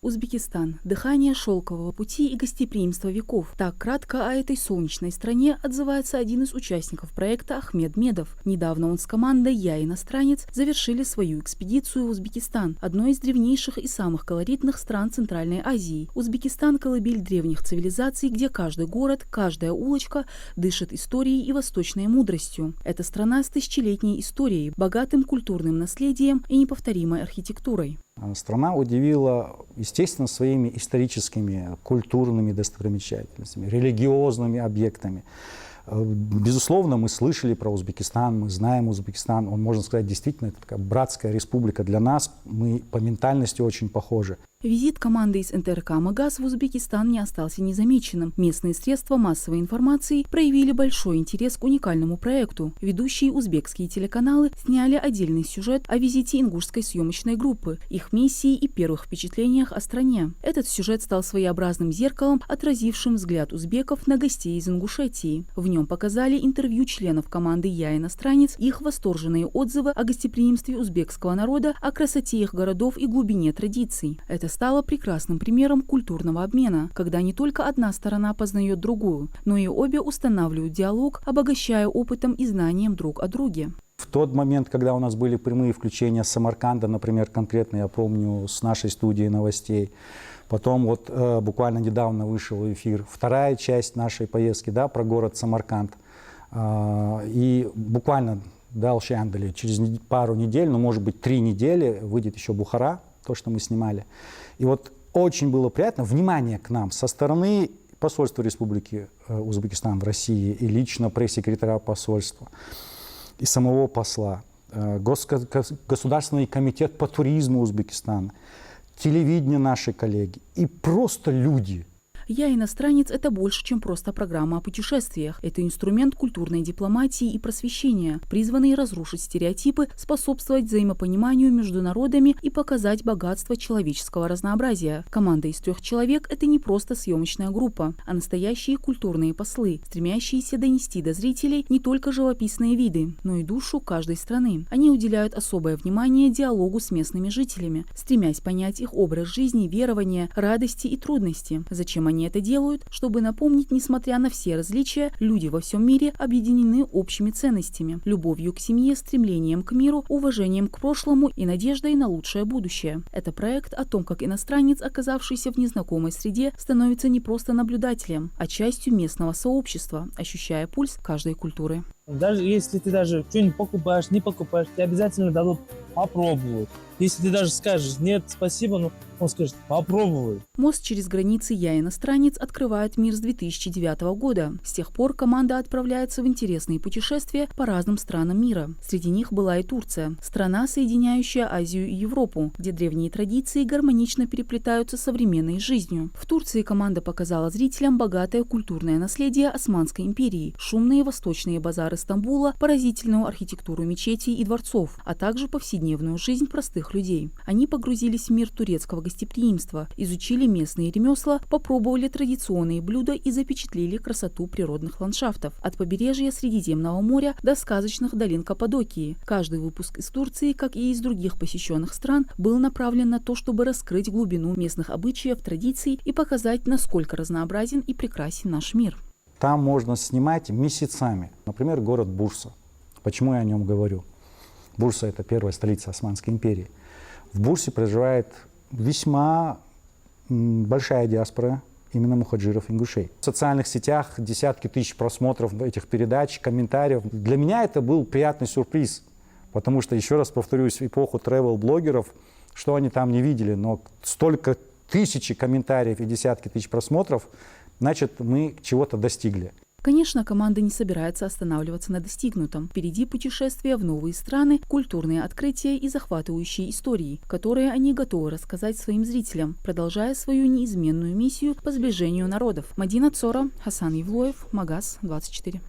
Узбекистан – дыхание шелкового пути и гостеприимство веков. Так кратко о этой солнечной стране отзывается один из участников проекта Ахмед Медов. Недавно он с командой «Я иностранец» завершили свою экспедицию в Узбекистан, одной из древнейших и самых колоритных стран Центральной Азии. Узбекистан – колыбель древних цивилизаций, где каждый город, каждая улочка дышит историей и восточной мудростью. Это страна с тысячелетней историей, богатым культурным наследием и неповторимой архитектурой. Страна удивила, естественно, своими историческими, культурными достопримечательностями, религиозными объектами. Безусловно, мы слышали про Узбекистан, мы знаем Узбекистан. Он, можно сказать, действительно, это такая братская республика для нас. Мы по ментальности очень похожи. Визит команды из НТРК «Магаз» в Узбекистан не остался незамеченным. Местные средства массовой информации проявили большой интерес к уникальному проекту. Ведущие узбекские телеканалы сняли отдельный сюжет о визите ингушской съемочной группы, их миссии и первых впечатлениях о стране. Этот сюжет стал своеобразным зеркалом, отразившим взгляд узбеков на гостей из Ингушетии. В нем показали интервью членов команды «Я иностранец», их восторженные отзывы о гостеприимстве узбекского народа, о красоте их городов и глубине традиций. Это стало прекрасным примером культурного обмена, когда не только одна сторона познает другую, но и обе устанавливают диалог, обогащая опытом и знанием друг о друге. В тот момент, когда у нас были прямые включения с Самарканда, например, конкретно я помню с нашей студии новостей, потом вот буквально недавно вышел в эфир вторая часть нашей поездки, да, про город Самарканд, и буквально дальше через пару недель, ну может быть 3 недели выйдет еще Бухара, то, что мы снимали. И вот очень было приятно внимание к нам со стороны посольства Республики Узбекистан в России и лично пресс-секретаря посольства, и самого посла, Государственный комитет по туризму Узбекистана, телевидение наши коллеги и просто люди. «Я иностранец» — это больше, чем просто программа о путешествиях. Это инструмент культурной дипломатии и просвещения, призванный разрушить стереотипы, способствовать взаимопониманию между народами и показать богатство человеческого разнообразия. Команда из 3 человек — это не просто съемочная группа, а настоящие культурные послы, стремящиеся донести до зрителей не только живописные виды, но и душу каждой страны. Они уделяют особое внимание диалогу с местными жителями, стремясь понять их образ жизни, верования, радости и трудности. Зачем они это делают? Чтобы напомнить, несмотря на все различия, люди во всем мире объединены общими ценностями – любовью к семье, стремлением к миру, уважением к прошлому и надеждой на лучшее будущее. Это проект о том, как иностранец, оказавшийся в незнакомой среде, становится не просто наблюдателем, а частью местного сообщества, ощущая пульс каждой культуры. Даже если ты даже что-нибудь покупаешь, не покупаешь, тебе обязательно дадут попробовать. Если ты даже скажешь «нет, спасибо», но он скажет «попробуй». Мост через границы «Я иностранец» открывает мир с 2009 года. С тех пор команда отправляется в интересные путешествия по разным странам мира. Среди них была и Турция, страна, соединяющая Азию и Европу, где древние традиции гармонично переплетаются с современной жизнью. В Турции команда показала зрителям богатое культурное наследие Османской империи, шумные восточные базары Стамбула, поразительную архитектуру мечетей и дворцов, а также повседневную жизнь простых людей. Они погрузились в мир турецкого гостеприимства, изучили местные ремесла, попробовали традиционные блюда и запечатлели красоту природных ландшафтов от побережья Средиземного моря до сказочных долин Каппадокии. Каждый выпуск из Турции, как и из других посещенных стран, был направлен на то, чтобы раскрыть глубину местных обычаев, традиций и показать, насколько разнообразен и прекрасен наш мир. Там можно снимать месяцами. Например, город Бурса. Почему я о нем говорю? Бурса – это первая столица Османской империи. В Бурсе проживает весьма большая диаспора именно мухаджиров, ингушей. В социальных сетях десятки тысяч просмотров этих передач, комментариев. Для меня это был приятный сюрприз, потому что, еще раз повторюсь, в эпоху тревел-блогеров, что они там не видели, но столько тысячи комментариев и десятки тысяч просмотров, значит, мы чего-то достигли. Конечно, команда не собирается останавливаться на достигнутом. Впереди путешествия в новые страны, культурные открытия и захватывающие истории, которые они готовы рассказать своим зрителям, продолжая свою неизменную миссию по сближению народов. Мадина Цора, Хасан Евлоев, Магаз 24.